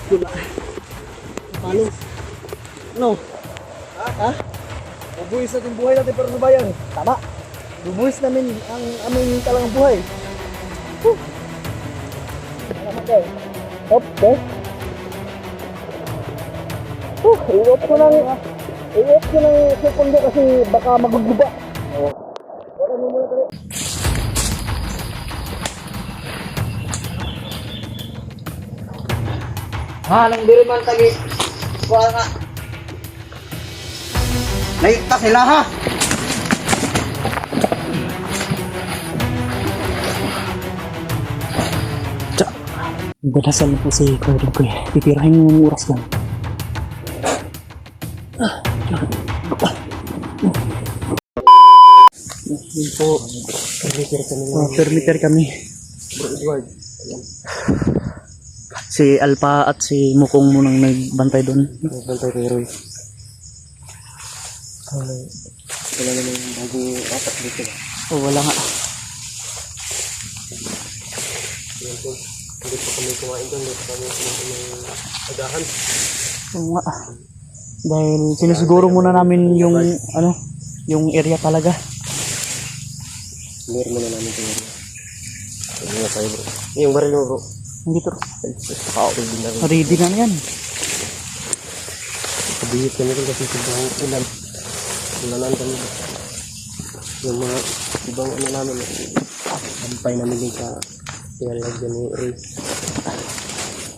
Diba? Paano? Ano? Ha? Bubuhis natin buhay natin para sa bayan. Tama. Bubuhis namin ang aming talagang buhay. Salamat kayo. Hop, okay. I-off ko ng segundo kasi baka maguguba. Wala mo muna tayo. Nang diri man tagi. Kuha nga. Naikta sila ha. Badasal po si Kuya Koy. Titirahin mo ng oras lang. Yun po. Permitter kami. Bro Edward. Si Alpa at si Mukong munang nagbantay doon. Nagbantay kay Roy. Wala naman bagong apat dito. Oh, wala nga. Hindi pa kami kumain doon. Hindi pa kami kumain ng agahan. Oo nga. Dahil sinusiguro muna namin yung ano, yung area talaga. Clear muna namin yung area. Hindi nga tayo bro. Yung baril mo bro. Hindi to. Ready na yan. Kabihit kami rin kasi sobrang ulan. Ulanan kami. Yung mga ibang ano namin. Sampay namin din sa area dyan ni Ray.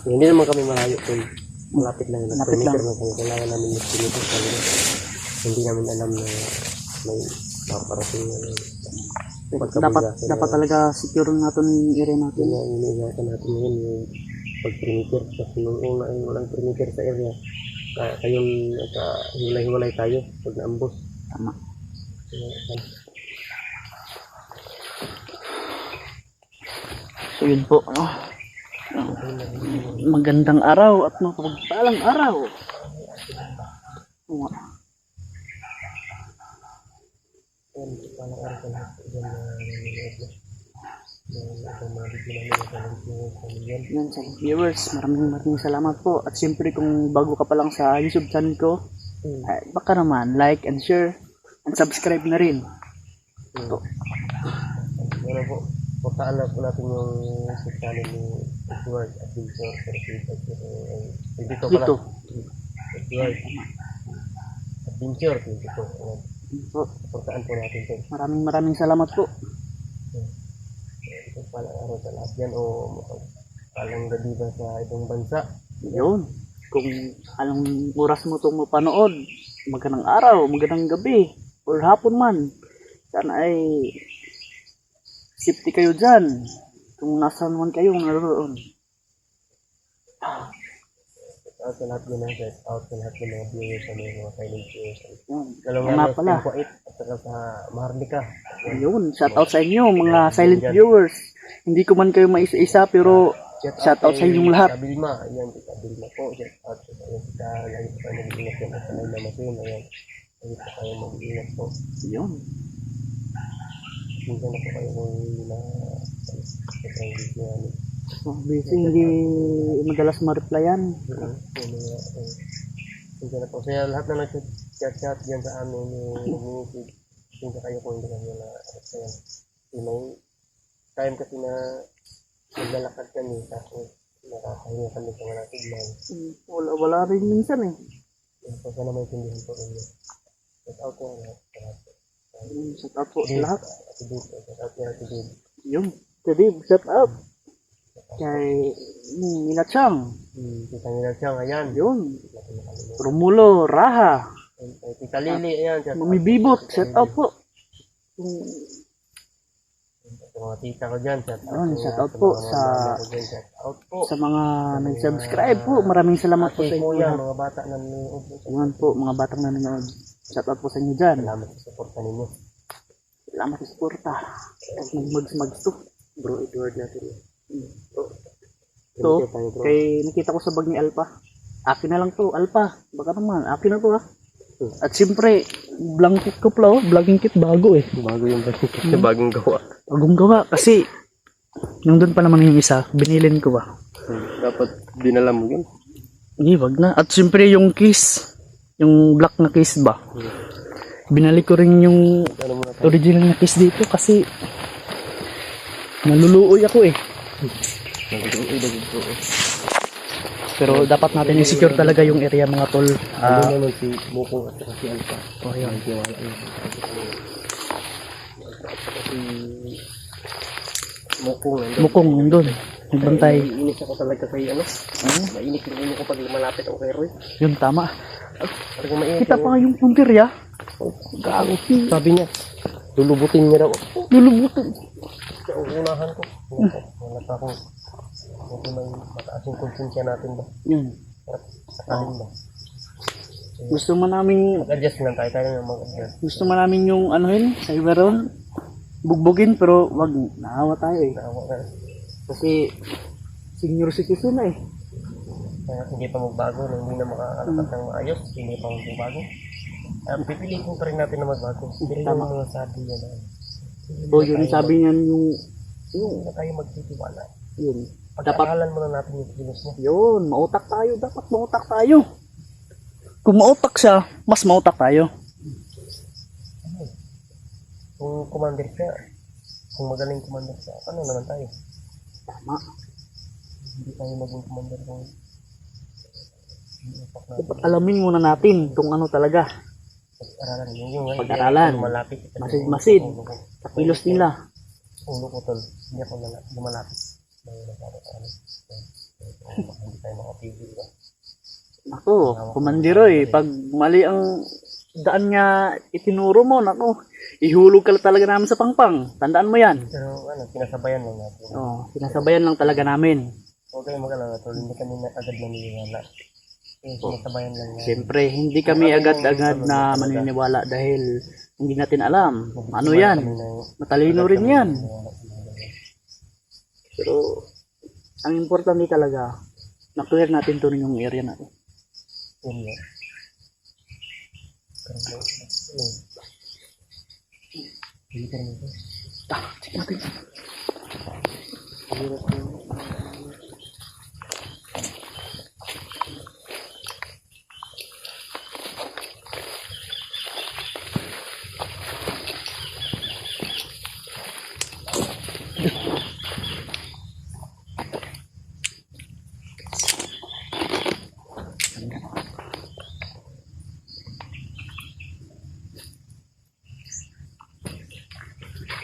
Hindi naman kami malayo kung malapit lang. Malapit lang. Kailangan namin yung pinito sa kanila. Hindi namin alam na may makaparating na Dapat talaga secure natin yung area natin. Yun ang iniingatan natin ngayon yung pag-perimeter. Kasi nung una ay walang perimeter sa area. Kayong hiwalay-hiwalay tayo pag naambos. Tama. So yun po. Magandang araw at mapagpalang araw. Yan sa viewers, maraming salamat po. At siyempre kung bago ka pa lang sa YouTube channel ko, baka naman like and share and subscribe na rin. Ano po, puntaan na po natin yung sa channel ni Edward Adventure. Dito pala. Edward Adventure. Dito. Puntaan po natin ito. Maraming salamat po. Ito pala araw sa lahat yan o palang gabi ba sa ibang bansa. Yun. Kung anong oras mo itong mapanood, magandang araw, magandang gabi, or hapon man, sana ay safety kayo dyan. Kung nasaan man kayo naroon. Out sa lahat yun na, out sa lahat yung mga viewers sa mga silent viewers. Nga pala. At saka sa Maharlika. Yun, shout out sa inyo mga silent viewers. Hindi ko man kayo maisa-isa pero shout out sa inyong lahat. Kabilma, ayan, Kabilma po. Shout out sa inyo. Lagi po tayo mag-ingat yan. At sanay na masin, ayan. Lagi po tayo mag-ingat po. Yun. Minsan na po kayo kung na busy, hindi madalas ma-replyan. Minsan na po. Kaya lahat na nag-chat dyan sa amin yung minsan kayo kung hindi kayo na-replyan. May time kasi na naglalakad kami tapos nakakahinga kami sa mga signal. Wala rin minsan eh. So sana may tindihan po rin yun. Shout out po lahat. Shout out po sa lahat. Shout out po Ate Dave. Yung Dave, shout out. Kay Minachang. Kita nila siyang, ayan. Yun. Romulo, Raha. Tita Lili, ayan. Mami Bibot, shout out po. Sa mga tita ko dyan, shout out po sa mga nag-subscribe po. Maraming salamat po sa inyo. Mga bata na nanonood. Yan po, mga batang nanonood. Shout out po sa inyo dyan. Salamat sa suporta ninyo. Salamat sa suporta. At mag-mags to. Bro Edward natin. To, kay nakita ko sa bag ni Alpa. Akin na lang to, Alpa. Baka naman, akin na to ha. At siyempre, blanket ko pala, blanket bago eh. Bago yung blanket, bagong gawa. Bagong gawa, kasi nung doon pa naman yung isa, binilin ko ba. Dapat dinala mo yun. Hindi, wag na. At siyempre yung case, yung black na case ba? Binalik ko rin yung Ano muna tayo? original na case dito kasi naluluoy ako eh. Pero dapat natin i-secure talaga yung area mga tol. Ano naman si Mukong at saka si Alpha. Oh, yun. Tiwala yun. Mukong nandun. Mukong nandun. Nagbantay. Inis ako talaga kay ano. Mainit yung ulo ko pag malapit ako kay Roy. Yun, tama. Parang mainit. Kita pa nga yung puntirya. Gago. Sabi niya, lulubutin niya daw. Lulubutin. Sa unahan ko. Wala pa akong hindi may mataas yung konsensya natin ba? Yun. Sakalin ba? Gusto man namin, Mag-adjust lang tayo na mag-adjust. gusto man namin yung ano yun, sa Iberon, bugbugin pero wag, naawa tayo eh. Naawa na. Kasi senior citizen na eh. Kaya hindi pa magbago, nung hindi na makakalapat ng maayos, hindi pa magbago. Pipilitin pa rin natin na magbago. Pero yung mga sabi niya na, O yun sabi niyan yung hindi na tayo magtitiwala. yun. Pag-aralan muna natin yung kilos niya. Yun, mautak tayo. Dapat mautak tayo. Kung mautak siya, mas mautak tayo. Kung commander siya, kung magaling commander siya, ano naman tayo? Tama. Hindi tayo maging commander kung hindi utak natin. Dapat alamin muna natin kung ano talaga. Pag-aralan. Yung Pag-aralan. lumalapit. Masid-masid. Sa kilos nila. Ulo ko tol, hindi ako lumalapit. Hindi tayo makapigil ba? Ako, kumandiro eh. Pag mali ang daan niya itinuro mo, nako, ihulog ka talaga namin sa pangpang. Tandaan mo yan. Pero ano, sinasabayan lang natin. Oo, sinasabayan lang talaga namin. Huwag kayong mag-alala tol, hindi kami agad naniniwala. Sinasabayan lang natin. Siyempre, hindi kami agad-agad na maniniwala dahil hindi natin alam. Ano yan? Matalino rin yan. Pero, ang importante talaga, na-clear natin to yung area natin. Yun nga. Hindi ka rin ito. Check natin.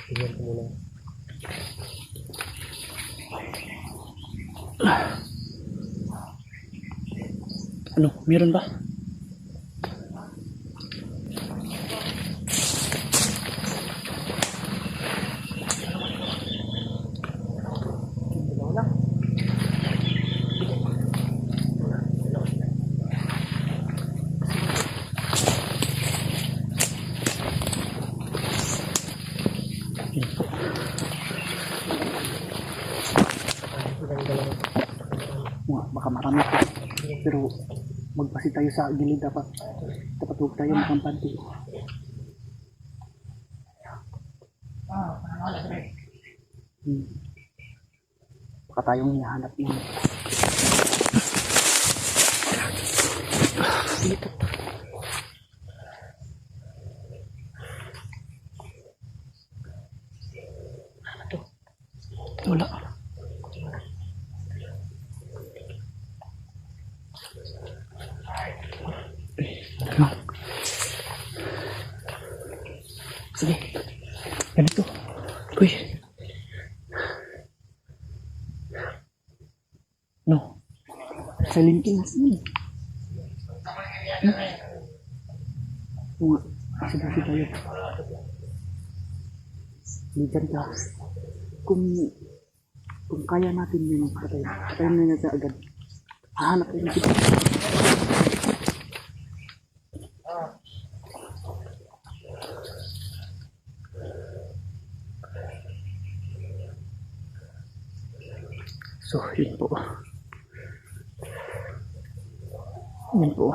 Tingnan ko muna. Ano, meron ba? Baka marami pa. Pero magpasi tayo sa gilid dapat. Dapat huwag tayo makampante. Baka tayong hinahanap yun. Dito. Ano to? Wala. Ano? Sige. Ganito. Uy. No. Sa linking na sini. Kasi tayo. Ligan ka. Kung kaya natin yun, katayin na natin agad. Hahanap tayo dito. So, yun po. Yun po.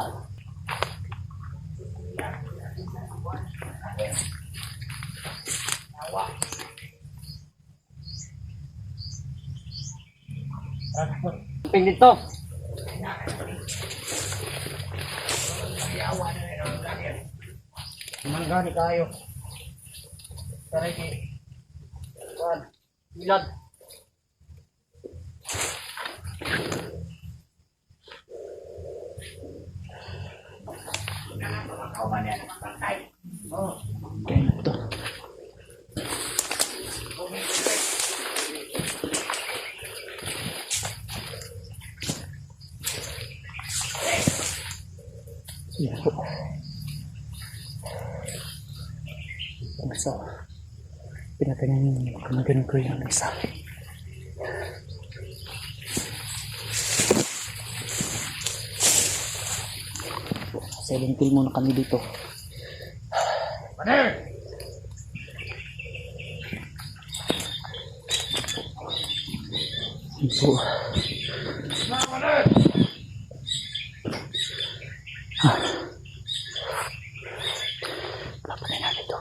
Ping dito. Manggani kayo. Taray ki. Kuan. Ilag. Kaya na po to. Yan po. Ang isa. Pinatayin kamagan ko yung isa. Silent kill muna kami dito. Ito. Papanin natin ito.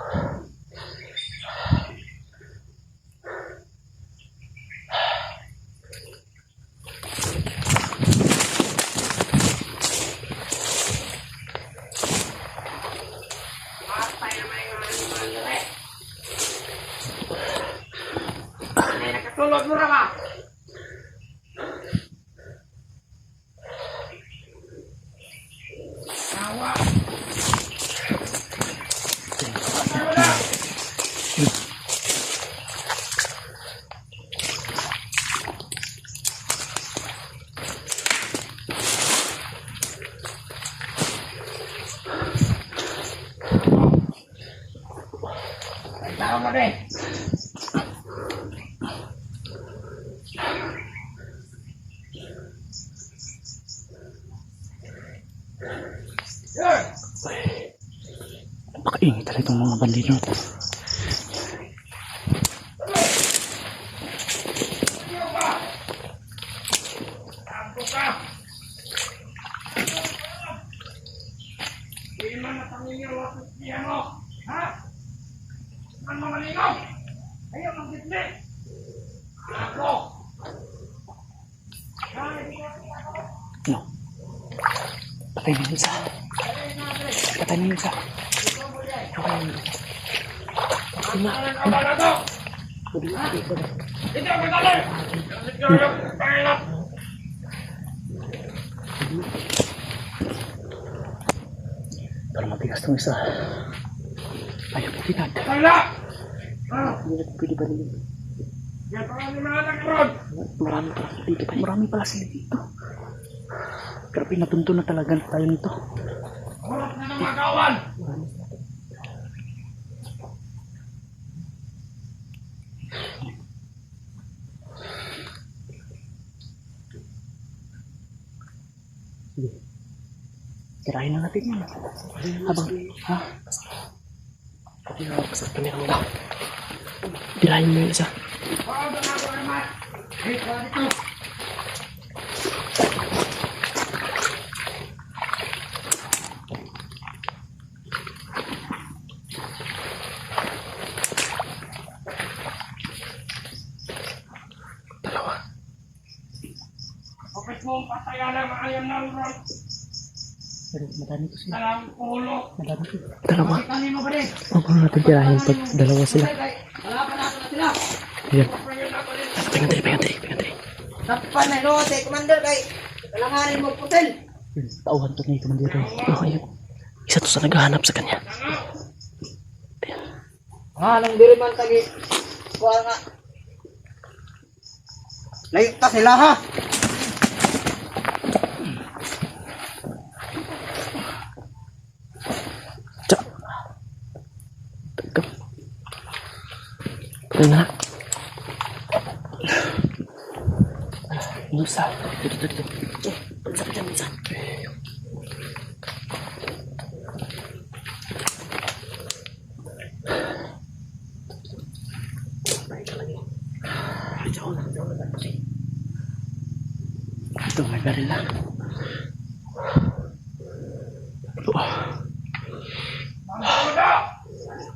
Tulog mo ra ba? Awa. Tahu mo deh. Napakaingit talaga itong mga bandido. Di mana pangingil waktu dia mo? Ha? Man mo malingog? Ayaw mag-gitli. Ako. No. Patay na yung isa. Patay na yung isa. Hindi ako dali. Pangilap. Para matigas itong isa. Ayaw po tinad. Pangilap. Hindi na pwede ba nila? Yan pa nga ni mga nag-rod. Marami pala sila dito. Marami pala sila dito. Grabe, natunto na talaga tayo nito. Kurap na ng magawan. Sige. Tirahin na natin yan. Habang, ha? Pasaktan niya kanila. Tirahin mo yung isa. Pagod na ako naman. Hey, pala dito. Dalawa. Kapit mo ang patayan ng ayam ng rod. Pero madami ko sila. Dalang ulo. Madami ko. Dalawa. Kanin mo ba rin? Huwag mo natin tirahin pag dalawa sila. Wala pa na sila. Yan. Pagod ako rin. Pingantay, pingantay, pingantay. Tapan na no, say commander kay kalanganin mo putel. Tauhan to na yung komandero. Okay. Isa to sa naghahanap sa kanya. Ha, nang diri man tagi. Kuha nga. Layo ta sila ha. Tsa. Tagkap. Patay na. Yung isa. Dito. Bansa ka dyan, bansa. Ito, may baril na.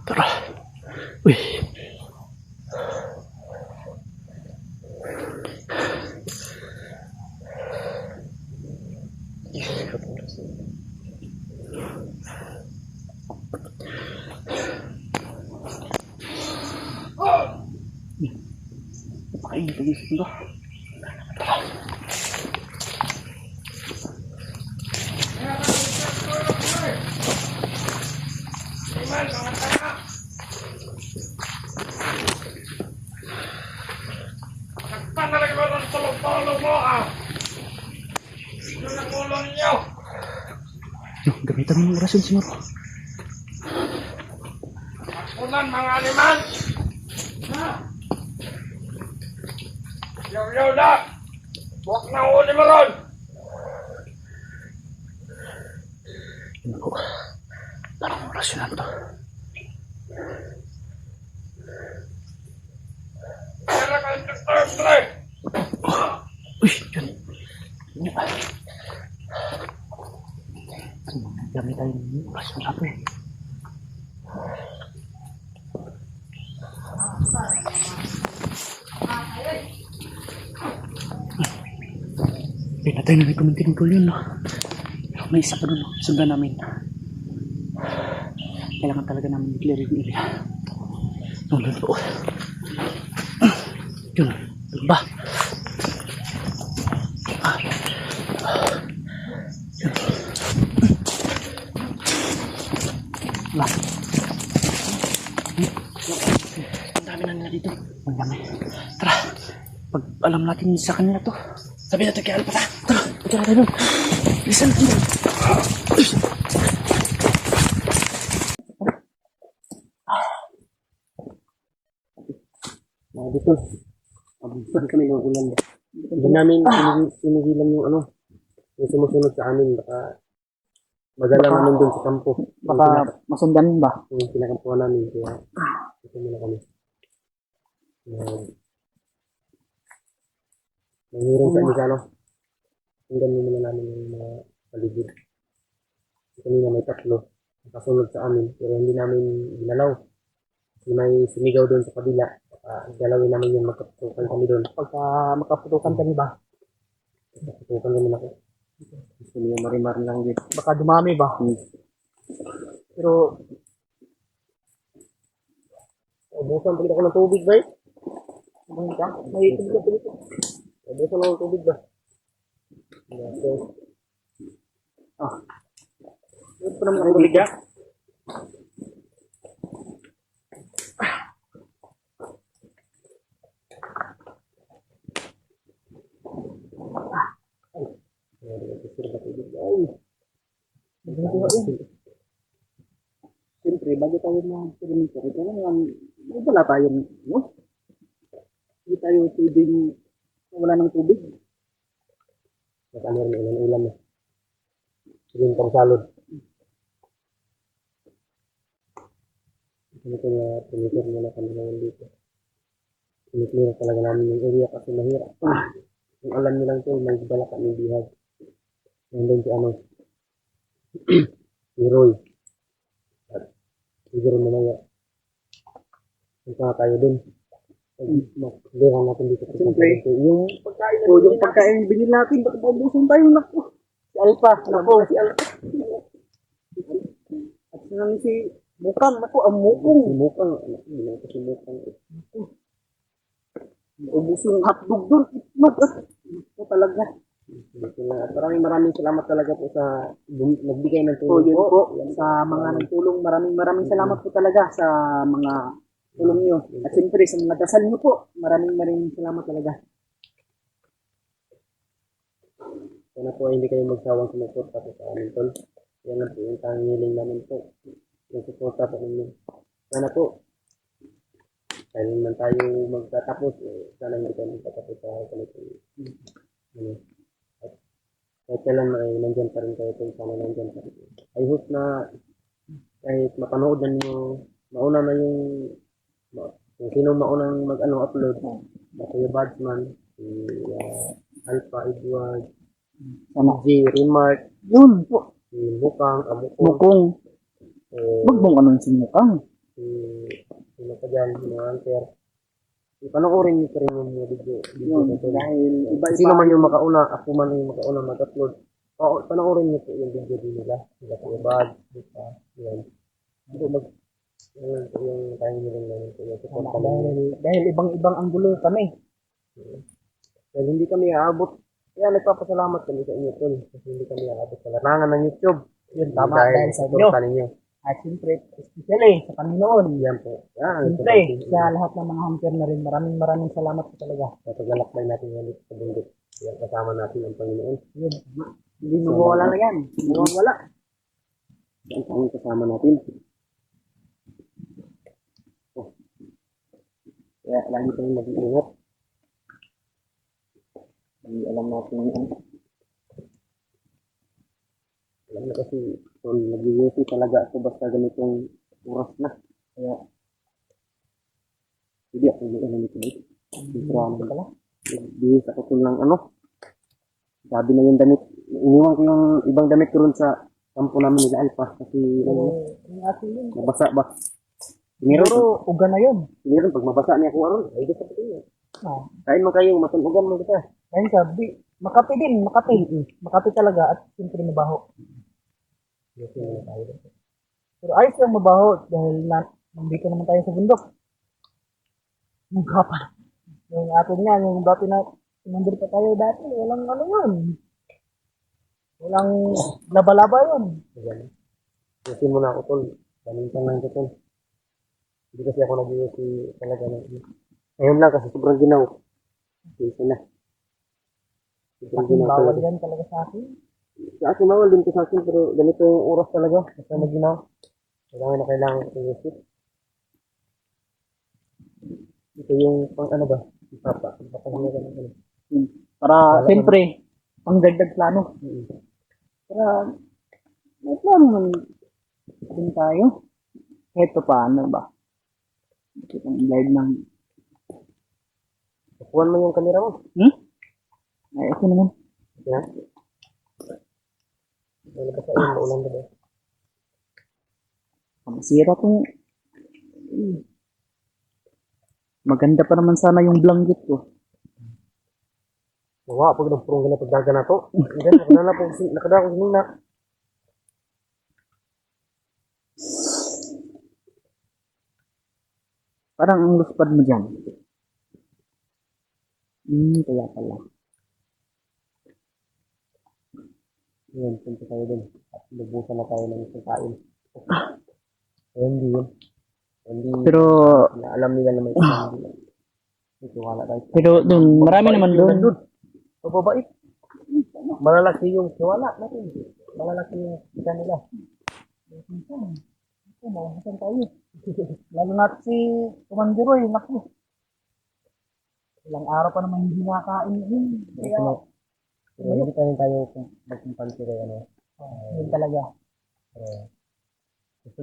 Tara. Uy. Sumisin ba? Iman, mga tanga. Saktan na lang ang tulog-tulog mo, ah. Yun ang ulo ninyo. Gamitan mo ng orasyon si Maro. Unan, mga animal. Ha? Yaw-yaw na. Huwag na uli mo ron. Maro. Parang orasyonan to. Kaya kayong disturb, Uy, yun. Gamit tayo ng orasyon na to eh. Pinatay na may kumintin ko yun, no? Pero may isa pa dun, no? Sundan namin. Kailangan talaga namin i-clear yung area. Nandun po. Yun, ano ba? Wala. Ang dami na nila dito. Ang dami. Tara, pag alam natin sa kanila to, sabi natin kay Alpha. Tara, tara tayo. Listen natin. Dito. Abusan kami ng ulan. Hindi namin sinigilan yung ano, yung sumusunod sa amin. Baka madala namin dun sa kampo. Baka masundan ba? Yung pinakampuan namin. Kaya ito muna kami. Nangirin sa amin sa ano. Sundan muna namin yung mga paligid. Kanina may tatlo. Nakasunod sa amin. Pero hindi namin ginalaw. Kasi may sumigaw doon sa kabila. Galawin namin yung magkaputukan kami doon. Pagka makaputukan kami ba? Magkaputukan namin ako. Gusto niyo marimar lang dito. Baka dumami ba? Pero, Ubusan palit ako ng tubig ba eh? ano ka? May tubig ka dito. Ubusan ako ng tubig ba? Okay. Ito pa naman ang tubig ka. Siyempre, bago tayo mag-permit, ito naman, wala tayong, no? Hindi tayo pwedeng wala ng tubig. Ano rin ulam eh. Yung pang salod. Ito nga, pinitir muna kami ngayon dito. Piniklir talaga namin yung area kasi mahirap. Yung alam nilang to, may bala kami bihag. Nandun si ano, si Roy. At siguro mamaya. Punta nga tayo dun. Makliran natin dito. Siyempre. Yung Pagkain yung pagkain binili natin, baka maubusan tayo, naku. Si Alpha, naku, si Alpha. At sinang si Mukang, naku, ang mukong. Mukang, si Mukang. Ubus yung hotdog doon, itlog. Ito talaga. Maraming salamat talaga po sa nagbigay ng So, tulong yun po. po, sa mga nagtulong, maraming salamat po talaga sa mga tulong nyo. At siyempre, sa mga dasal nyo po, maraming salamat talaga. Sana po hindi kayo magsawang sumuporta po sa amin, tol. Yan na po yung tangiling namin po. Yung suporta po ninyo. Sana po, dahil naman tayo magtatapos, sana hindi tayo magtatapos sa ganito. At kahit kailan nandyan pa rin kayo, kung sana nandyan pa rin. I hope na kahit mapanood na nyo, mauna na yung kung sino maunang upload, na Kuya Badsman, si Alpha Edward, G. Remark, Yun po. si Mukang, Amukong, Mukong. Magbong ano si Mukang. sino pa dyan, mga anter. Panoorin niyo pa rin yung mga video Yun, na to. dahil iba-iba. Sino man yung makauna, ako man yung makauna mag-upload. Panoorin niyo po yung video din nila. Sila Kuya Bad, yan. Ito yung tayo nilang namin po yung support kami. Dahil ibang-ibang anggulo kami. Dahil hindi kami aabot. Kaya nagpapasalamat kami sa inyo, tol. Kasi hindi kami aabot sa larangan ng YouTube. Yun, tama, dahil sa inyo. suporta ninyo. At siyempre, especially sa Panginoon. Yan po. Yan. Siyempre, sa lahat ng mga hunter na rin, maraming salamat po talaga. Sa paglalakbay natin ulit sa bundok. Kaya kasama natin ang Panginoon. Yun, hindi mawawala na yan. Hindi mawawala. Ang tanging kasama natin. Oh. Kaya lagi tayong mag-iingat. Hindi alam natin yan. Alam na kasi, tol, nag-iusi talaga ako basta ganitong oras na. Kaya, hindi ako nag-iingat nito. Sinturahan ko pala. Bihis ako tol ng ano. Sabi na yung damit. Iniwan ko yung ibang damit ko rin sa kampo namin nila Alpa. Kasi, mabasa ba? Siguro, uga na yun. Siniran, pag mabasa niya ako aron, ay di sa pati niya. Ah. Kain mo kayong matunugan mo kita. Ayun sabi, Makati din, Makati. Makati talaga at siyempre mabaho. Pero ayos lang mabaho dahil nandito naman tayo sa bundok. Yung kapal. Yung atin niya, yung dati na nandito pa tayo dati, walang ano yun. Walang laba-laba yun. Yusin mo na ako tol. Paminsan lang ko tol. Hindi kasi ako nag-iusi talaga. Ngayon lang kasi sobrang ginaw. Yusin na. Sobrang Aking ginaw bawal talaga. yan talaga sa akin. Sa akin bawal din ko sa akin pero ganito yung oras talaga. Basta mag-ginaw. Kailangan na kailangan ko yusi. Ito yung pang ano ba? Ipapa. Ipapahinga ka ng ano. Para siyempre, pang dagdag plano. Para may plano man din tayo. Kahit pa paano ba? Itong live ng... Kukuhan mo yung camera mo. Ay, ako naman. Yan. Wala ba sa iyo? Maulan na ba? Masira tong... Maganda pa naman sana yung blanket ko. Wah, pag nagpurong na pagdaga na to. Yan, nakadala po. Nakadala ko sinina. Parang ang luspad mo dyan. Kaya pala. Yan, punta tayo dun. At lubusan na tayo ng isang kain. Hindi yun. Hindi. Pero, Alam nila na may isang hindi. Ito, wala tayo. pero dun, marami naman dun. Mababait. Malalaki yung siwala natin. Malalaki yung kita nila. Mawasan tayo. Lalo natin si Commander Roy, naku. Ilang araw pa naman hindi nakain yun. Kaya, Pero hindi pa rin tayo magkumpansi kayo, ano. yun talaga. Gusto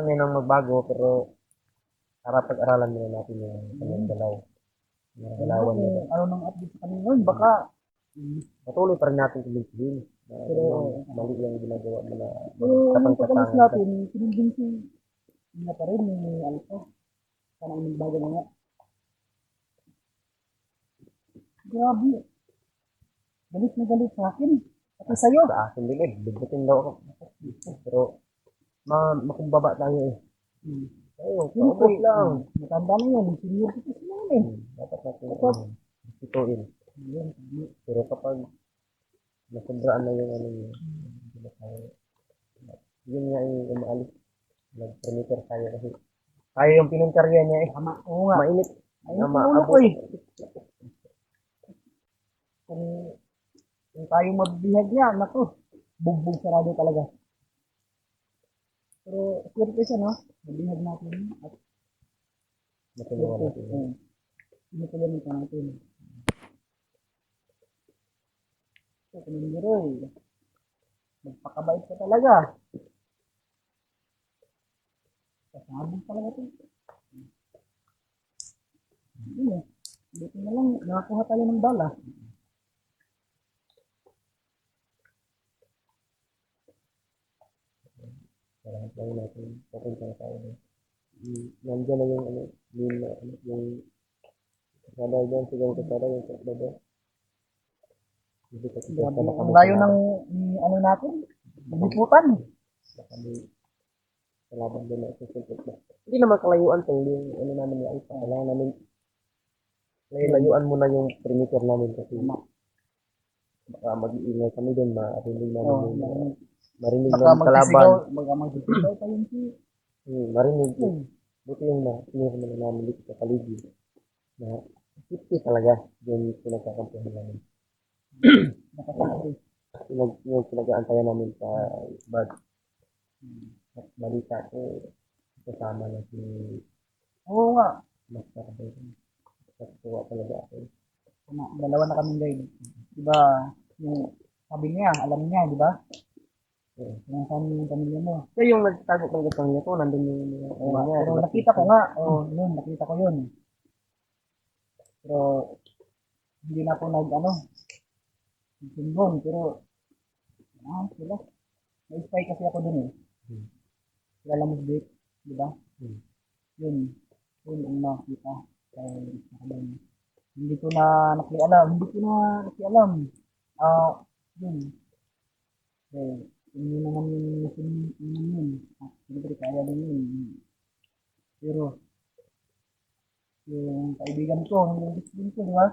niya nang magbago, pero para pag-aralan nila natin yung kanyang dalaw. Yung dalawan nila. Ano nang update sa kanila yun, baka Patuloy pa rin natin kumbinsihin. Pero mali yung ginagawa mo na yung pag-alis natin, kinumbinsi na pa rin yung Alpha. Sana ang magbago na nga. Grabe. Galit na galit sa akin. Pati sa'yo. Sa akin din eh, bibutin daw ako. Pero makumbaba tayo eh. Tayo, paubos lang. Matanda na yun. Senior citizen na yun eh. Dapat natin ituin. Pero kapag nasobraan na yung ano yun, hindi na tayo. Yun nga yung umaalis. Nag-permitter tayo kasi tayo yung pinuntarya niya eh. Tama. Oo nga. Mainit. Ayun ang ulo ko eh. Kung tayo mabihag niya, naku. Bugbog sarado talaga. Pero swerte siya, no? Mabihag natin. At matulungan natin. pinutulungan pa natin. So, Commander Roy, magpakabait ka talaga. Kasabog talaga ito. Hindi eh. Dito na lang, nakakuha tayo ng bala. Kailangan lang natin papunta na tayo. Nandiyan na yung ano, yung kasada dyan, sigang kasada, yung kasada. Hindi kasi Grabe, ang layo ng ano natin, liputan. baka may kalaban din na susunod na. Hindi naman kalayuan tong yung ano namin yung Alpha. Kailangan namin layuan mo na yung perimeter namin kasi baka mag-iingay kami doon, marinig namin Oh, yung marinig baka ng kalaban. magsigaw pa yun si. Marinig. Buti yung na-clear na namin dito sa paligid. Na 50 talaga yung pinagkakampuhan namin. Yung pinag-aantayan namin sa bad. At balita ko, kasama na si Oo nga. Master Boy. Natuwa talaga ako. Dalawa na kaming guide. Diba, yung sabi niya, alam niya, di ba? Yung sabi yung pamilya mo. So yung nagtago ng pamilya ko, nandun yung Oo nga, pero nakita ko nga. Oo, yun, nakita ko yun. Pero, hindi na ako nagsumbong, pero, sila. May-spy kasi ako dun eh. Kilala mo si Dick, di ba? Yun, yun ang nakita. Kaya, hindi ko na nakialam. Yun. Eh, hindi naman yung mission yun. Siyempre, kaya din yun. Pero, yung kaibigan ko, yung best ko, di ba?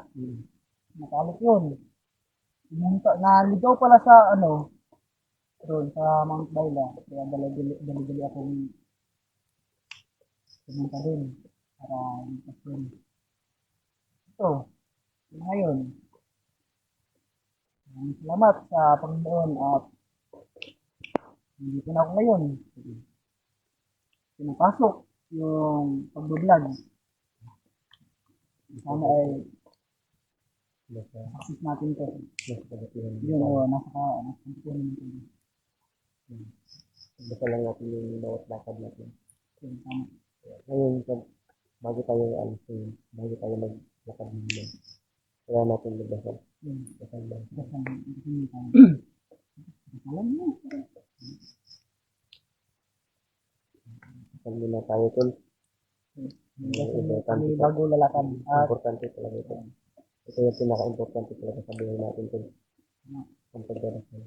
Nakalot yun. Naligaw pala sa, doon sa Mount Baila. Kaya dali-dali akong pumunta doon. Para, yun. Ito, ngayon, salamat sa Panginoon at dito na ako ngayon. Pinapasok yung pag-vlog. Sana ay success natin to. Yun, nasa kampuhan natin. Basta lang natin yung bawat lakad natin. Yun, tama. Ngayon, bago tayo bago tayo maglakad naman. Kaya natin magdasal. Yun. Dasal lang. Alam mo. Dasal muna tayo, tol. Kami bago lalakad. At Importante talaga ito. Ito yung pinaka-importante talaga sa buhay natin, tol. Ang pagdadasal.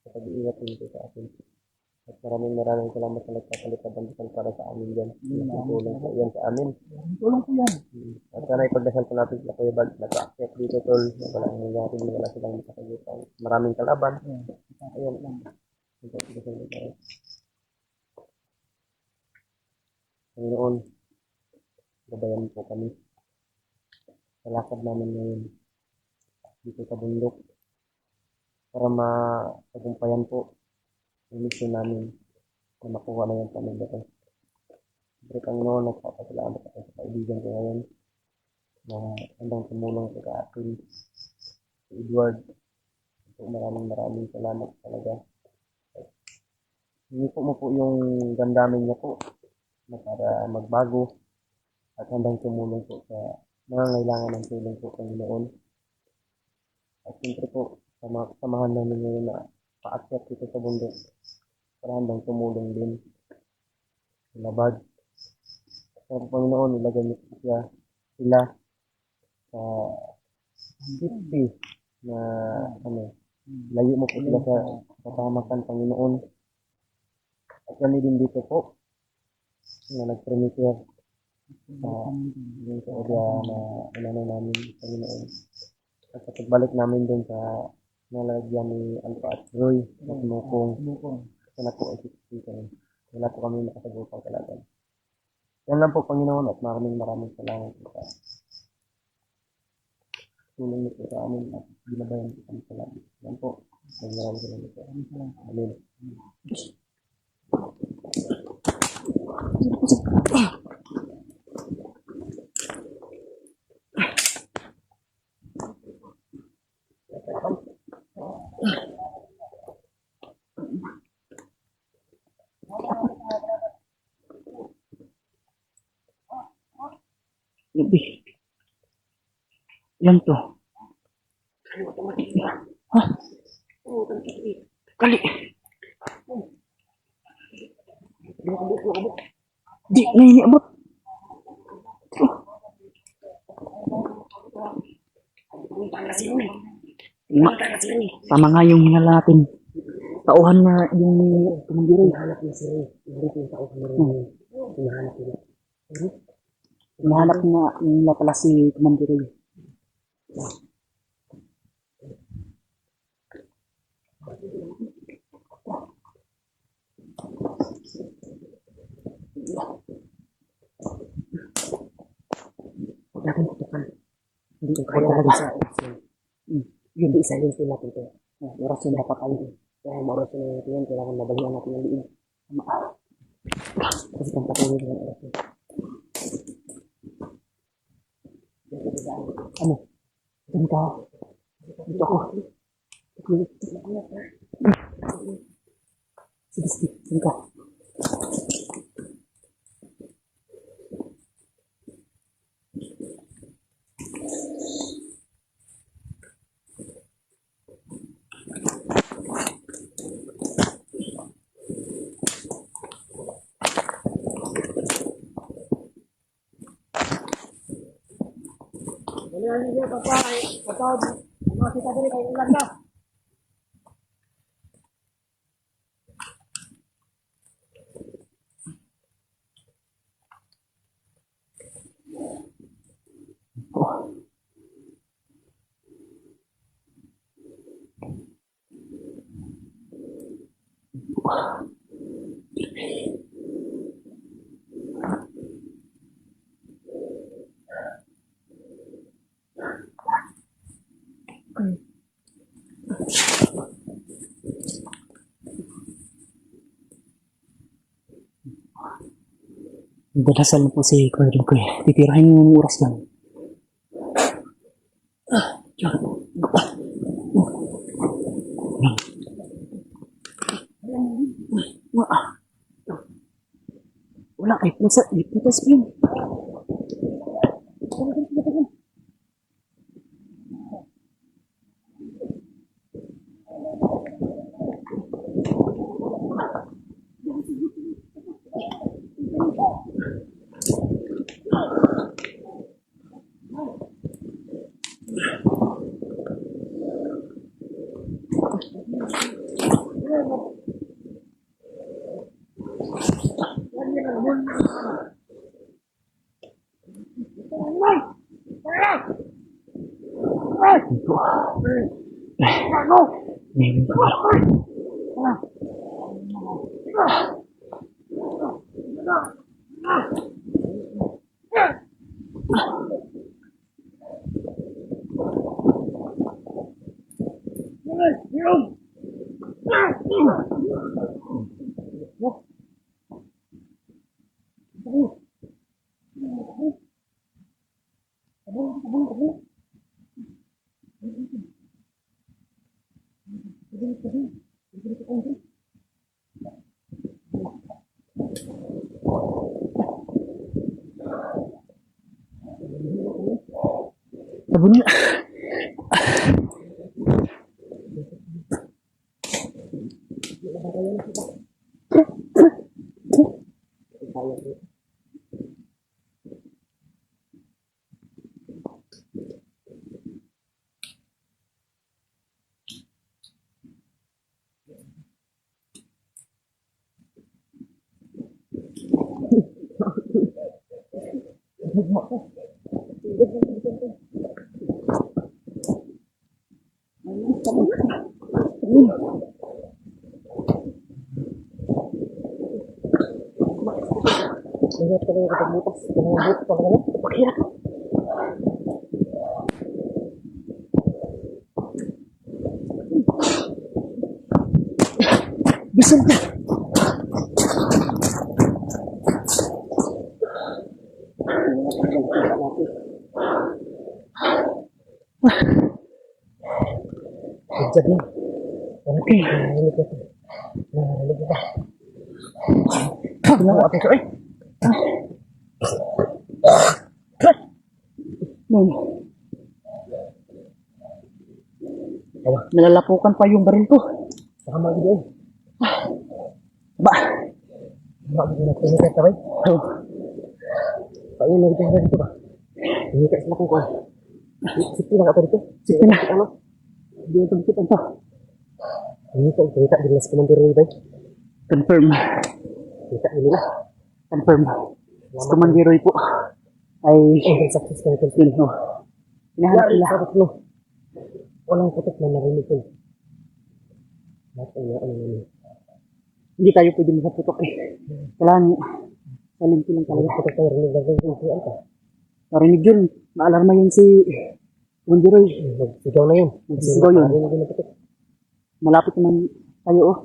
Sa pag-iingat dito sa atin. At maraming salamat sa nagpapalit na bandasal para sa amin dyan. Tulong po yan sa amin. tulong ko yan. At sana ipagdasal po natin sila Kuya Bal. Nag-accept dito, tol. Wala nang nangyari, wala silang makasagutan. Maraming kalaban. Ayun lang. Ipagdasal na tayo. Panginoon, gabayan po kami. Sa lakad namin ngayon. Dito sa bundok. Para matagumpayan po ang mission namin na makuha na yung pamilya ko. Siyempre, Panginoon, nagpapasalamat ako sa kaibigan ko ngayon na handang tumulong sa atin. Si Edward, so, maraming salamat talaga. Hindi mo po yung damdamin niya po na para magbago at handang tumulong po sa nangangailangan ng tulong po Panginoon. At siyempre po, samahan namin ngayon na paakyat dito sa bundok para handang tumulong din sa labad. Sa Panginoon, ilagay niyo po sila sa safety na layo mo po sila sa kapahamakan Panginoon. At kami din dito po na nag-premiere yung sa area na inano namin Panginoon. At sa pagbalik namin dun sa nalagyan ni Alpha at Roy at Mukong. Sana po ay sisipan. Wala po kami nakasagupang kalaban. Yan lang po Panginoon at maraming salamat po sa tulong niyo po sa amin at binabayan po kami sa labi. Yan po. Maraming salamat po. Amen. Yan to. Ha? Kali. Di na iniabot. Tama nga yung hinala natin. Tauhan na yung tumagiro. Hinahanap niya si Ray. Hindi ko yung tauhan na rin. Hinahanap niya. Nahanap na pala si Commander Roy. Huwag natin tutukan. Hindi ko kaya lagi sa oras. Yun, isa-silent natin ito. Oras yung dapat tayo. Kaya oras yung natin yan, kailangan mabalihan natin yung liig. Kasi kung patuloy ng oras yun. Ano? Diyan ka. Dito ako. Sige, sige. Diyan ka. Dadasal na po si Colonel ko eh. Titirahin yung oras lang. Wala kahit nasa ipin spring. Ito. Mayroon ka ba? Sabon na. Ingat ka na yung katagbutas. Kanang butas pa ka na. Pakira ka. Bisan ka. Good job. Okay. Nahalik ka. Nahalik ka. Tingnan mo atin ko eh. Nalalapukan pa yung baril ko. Saka magiging eh. Ba? Magiging na pinikat ka ba? Oo. Paano magiging baril ko ba? Pinikat sila kung kuhan. Sipi na ka pa dito? Sipi na. Ano? Hindi na ito ito. Pinikat din na si Commander Roy ba? Confirm. Pinikat din nila. Confirm. Si Commander Roy po. ay success ka ito. Yun, no. Hinahanap nila. No. Walang putok na narinig ko. Hindi tayo pwede makaputok eh. Kailangan, salinti lang talaga. Putok tayo rinig na rin. Narinig yun. Naalarma yun si Bundiroy. Magsigaw na yun. Magsigaw yun. Malapit naman tayo oh.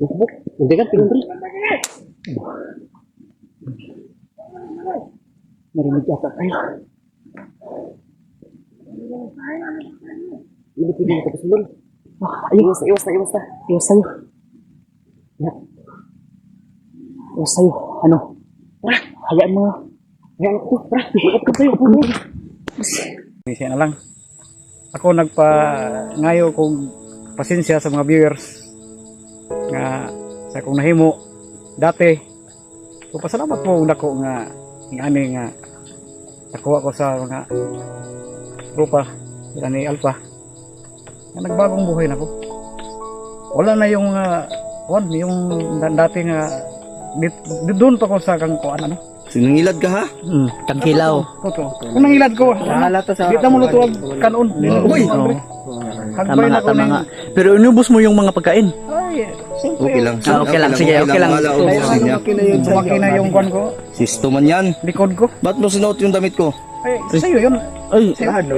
Bukbuk. Hindi kan pinundri. Narinig yata tayo. Ini pwede mo tapos lul. Iwas na. Iwas tayo. Ya. Iwas tayo. Ano? Tara, hayaan mo. Hayaan ko. Tara, iwas ka tayo. Siya na lang. Ako nagpa-ngayo kong pasensya sa mga viewers nga sa akong nahimo dati. So pasalamat po nako nga ani nga nakuha ko sa mga grupa ni Alpha nga nagbagong buhay nako. Wala na yung yung dati nga doon pa ko sa kang kuan ano. Sinangilad ka ha? Tagkilaw. Totoo. Kung nangilad ko, di ta mo lutuag kanon. Uy! Hagbay na ko ng... Pero inubos mo yung mga pagkain. Ay, Okay lang. Okay lang. Sige, okay lang. sumaki na yung kwan ko, Sisto man yan. likod ko. Ba't mo sinuot yung damit ko? Ay, sa'yo yun. Ay,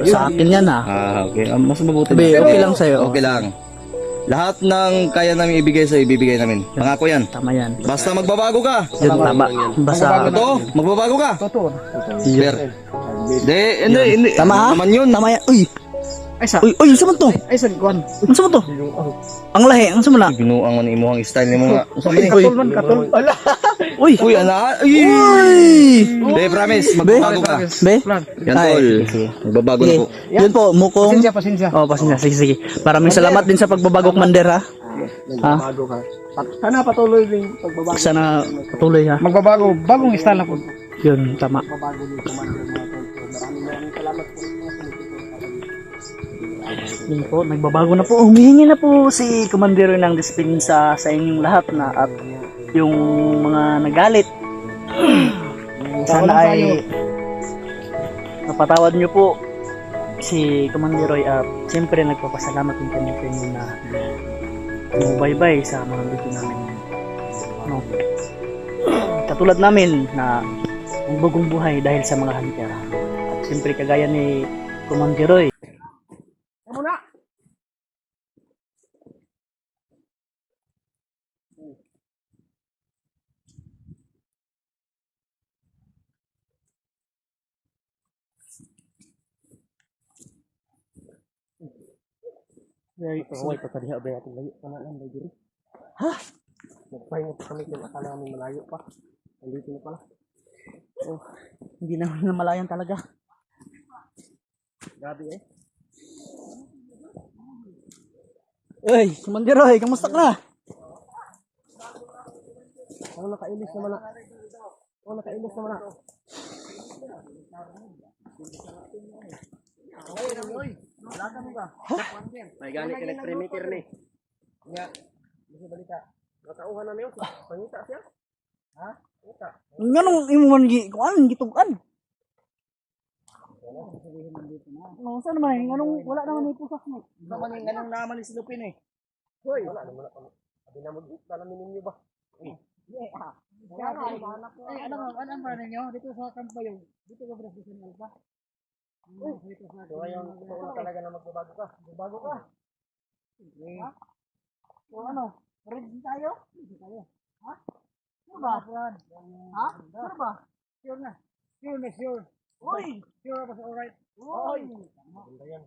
sa akin yan ah. Okay. Mas mabuti. Sabi, okay lang sa'yo. Okay lang. Lahat ng kaya namin ibigay sa'yo, ibibigay namin. Pangako yan. Tama yan. Basta magbabago ka. Yun, tama. Basta, Totoo, magbabago ka. Totoo. Sir. Hindi. tama ha? Naman yun. Tama yan. Uy! Ay, sa... Uy, sa man to? Ay, sa kwan. Ano sa man to? Ang lahi, ang sumula. Binuang man imo ang style ni mga. Katul man, katul. Uy! Uy, ana. Uy! Be, promise, magbabago ka. Be? Plan. Yan tol. Magbabago na Sige. po. Yun po, mukong... Pasensya. Oh, pasensya. Sige. Maraming salamat din sa pagbabago, Commander ha. Ha? Sana patuloy din pagbabago. Sana patuloy ha. Magbabago, bagong style na po. Yun, tama. Yun po, nagbabago na po. Humihingi na po si Commander ng dispensa sa inyong lahat na at yung mga nagalit. Sana ay napatawad nyo po si Commander Roy at siyempre nagpapasalamat din kami sa inyo na bye-bye sa mga video namin. No. Katulad namin na ang bagong buhay dahil sa mga hunter. At siyempre kagaya ni Commander Roy. Away pa kadiha ba ating layo pa na lang diri. Ha? Nagpahinga pa kami kung akala namin malayo pa. Andito na pala. Oh, hindi naman na malayan talaga. Grabe eh. Uy, Commander Roy, kamusta ka na? Ano nakailis naman na? Oh, nakailis naman na. May gani ka nag-premiere ni. Nga, bisa balita. Nakauhan na niyo. Pangita siya. Ha? Pangita. Nganong imo man kuan gitugan? No, saan naman? Nganong wala naman may pusas mo? Sa man yung ganang naman ni Silupin eh. Hoy, wala naman ako. Abi na mag-ita namin ninyo ba? Ay, ano ba ninyo? Dito sa kampo yung, dito ka Brazilian Alpha. So ngayon, gusto ko na talaga na magbabago ka. Magbabago ka. So ano? Ready tayo? Ready tayo. Ha? Sure ba? Ha? Sure ba? Sure na. Sure. Uy! Sure ba sa alright? Uy! Maganda yan.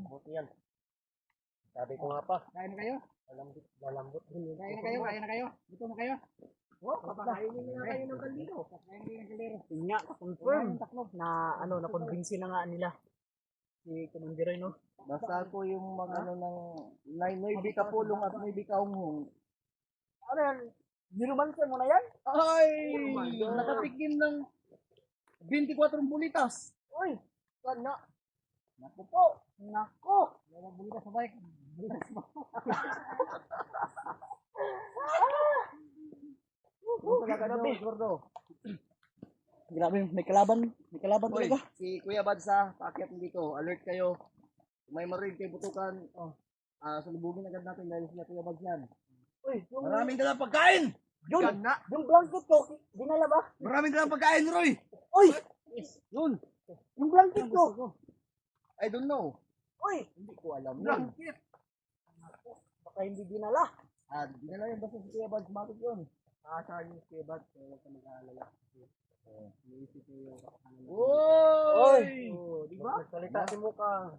Buti yan. Sabi ko nga pa, Kain na kayo? lalambot din yun. Kain na kayo? Dito na kayo? Papakainin na kayo ng kaldero. Kain ng kalero. Yun nga, confirm na ano, na-convince na nga nila si Commander Roy, no? Basta ako yung mga ano ng may bikapulong at may bikaunghong. Ano yan? Nirumansan mo na yan? Ay! Nakatikim ng 24 bulitas. Uy, sana. Naku po. Naku. Wala bulitas sa bike. Bulitas mo. Grabe, gordo. Grabe, may kalaban. May kalaban Hoy, talaga. si Kuya Badsa, paakyat mo dito. Alert kayo. Kung may marinig kayo butukan, salubugin agad natin dahil sila Kuya Bads yan. Uy, yung, Maraming dalang pagkain! yun, yung blanket ko, dinala ba? Maraming dalang pagkain, Roy! Uy, Yun! yung blanket ko. I don't know. Uy, Hindi ko alam yun. blanket. Baka hindi dinala. Dinala yung basta si Kuya Bads, matik yun. Sorry, Kuya Bads, huwag ka mag-aalala. Iniisip niyo yung kakahanan. Uy! Di ba? Nagsalita si Mukha.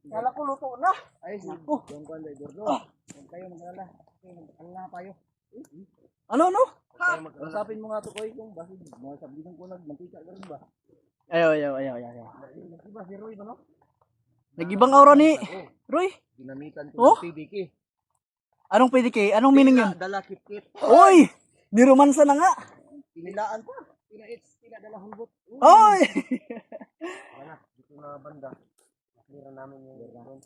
Kala ko luto na. Ay, si Don Juan de Gordo. Huwag kayo mag-alala. Mag-alala tayo. Ano? Usapin mo nga to, Koy, kung bakit mga sabihin ko nagmantika ka rin ba? Ayaw. Diba si Roy ba, no? Nag-ibang aura ni Roy. Ginamitan ko Oh? ng PDK. Anong PDK? Anong meaning yun? Dala kit-kit. Uy! Niromansa na nga. Pinilaan pa. Pina dala hulbot. Uy! Wala, dito na banda. Nakira namin yung gano'n.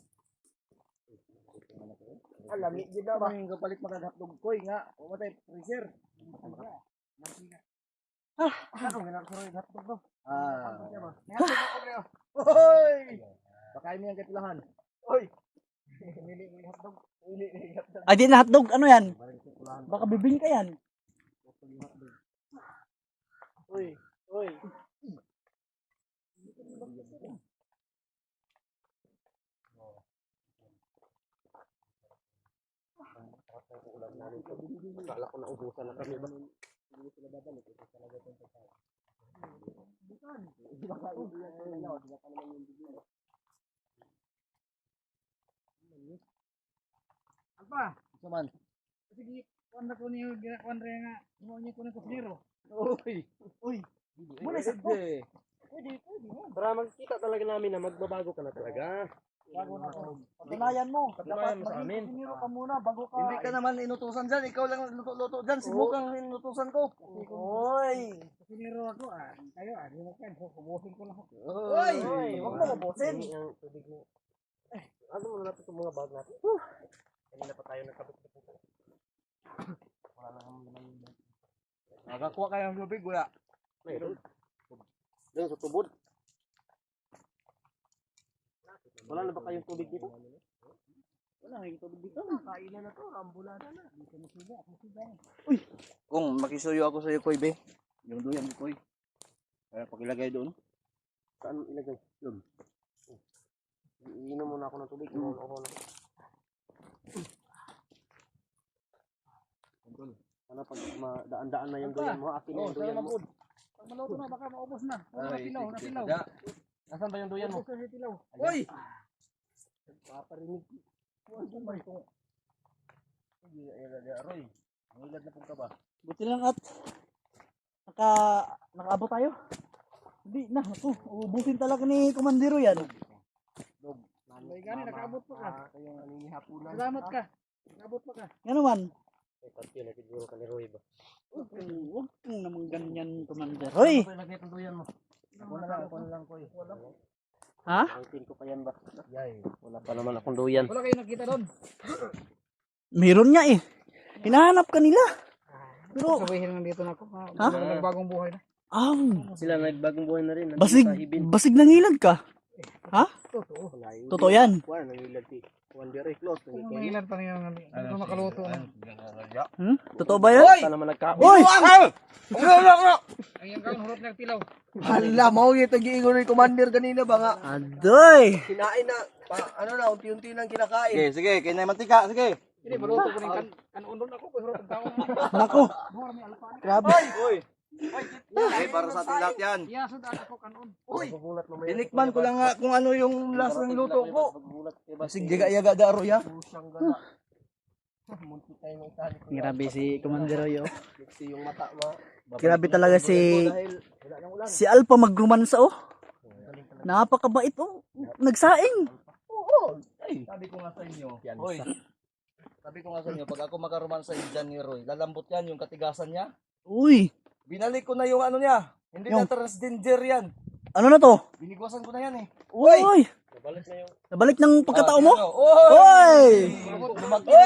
Alam, di Ito ba? Yung kapalit makaghapdog koy nga. Umatay, freezer. Ano, ginagawa yung hotdog bro? Hoy! Pakain mo yung katilahan. Uy! Ay, di na hotdog. Ano yan? Baka bibing ka yan. Uy! Akala ko na ubusan na kami ba? Apa? Ito man. Sige, kuwan ko niyo, kuwan rin nga. Mo niyo ko ng kusinero. Uy! Muna sa to. Pwede mo. Para magkita talaga namin na magbabago ka na talaga. Bago na to. Patunayan mo. Dapat Patunayan mo sa maging amin. kusinero ka muna bago ka. Hindi ka naman inutusan dyan. Ikaw lang luto-luto dyan. Si Mukang inutusan ko. Uy! Kusinero ako Kayo di mo kan. Kubusin ko lang. Uy! Huwag mo kubusin. Ang tubig mo. Ano mo na itong mga bag natin? Kanina pa tayo nakabit. Wala na kami naman yun. Nakakuha kayo ng tubig, kuya. Mayroon. Doon sa tubod. Wala na ba kayong tubig dito? Wala kayong tubig dito. Kainan na to, ambulada na. Uy! Kung makisuyo ako sa iyo, Koy, be. Yung duyan mo, Koy. Kaya pakilagay doon. Saan ilagay? Yun. Iinom muna ako ng tubig. Iinom ako na. Sana pag daan-daan na yung duyan mo, akin na yung duyan mo. Pag maluto na, baka maubos na. Ay, Napilaw. Nasaan ba yung duyan mo? Ubos na tilaw. Uy! Paparinig. Sige, Roy. Ang ilad na pong ka ba? Buti lang at nakaabot tayo. Hindi na, ubusin talaga ni Komandero yan. May gani, nakaabot pa ka. Kayong aninihapunan. Salamat ka. Nakaabot pa ka. Yan naman. Ay, pati na siguro ka ni Roy ba? Huwag kang naman ganyan, Commander. Hoy! Ano lagay itong duyan mo? Ako na lang, Koy. Ha? Angkin ko pa yan ba? Yay. Wala pa naman akong duyan. Wala kayo nakita doon. Meron nga eh. Hinahanap ka nila. Pero, sabihin lang dito na ako. Ha? Nagbagong buhay na. Sila nagbagong buhay na rin. Basig nangilad ka. Ha? Totoo. Totoo yan. Kuha, nangilad si Juan Derek Close. Nangilad pa niya. Ano makaluto na. Hmm? Totoo ba yan? Sana naman nagkaon. Hoy! Ayun ka, hurot ng tilaw. Hala, mau yung tag-iingon ni Commander kanina ba nga? Adoy! Kinain na, ano na, unti-unti nang kinakain. Sige, kinain mantika, sige. Hindi, maluto ko ng kanon doon ako. Hurot ng taon. Nako. Grabe. Okay, para sa ating lahat yan. Iyasod ako kanon. Tinikman ko lang nga kung ano yung lasa ng luto ko. Sige, yaga-yaga daro ya. Grabe si Commander Royo. Yung mata mo. Grabe talaga si Alpha magrumansa oh. Napakabait oh. Nagsaing. Sabi ko nga sa inyo. Hoy. Sabi ko nga sa inyo, pag ako makaromansa dyan ni Roy, lalambot yan yung katigasan niya. Uy, Binalik ko na yung ano niya. Hindi Yung- na transgender yan. ano na to? Binigwasan ko na yan eh. Uy! Nabalik na yung... Nabalik ng pagkatao mo? Ano? Oy! Uy! Lumaki Oh!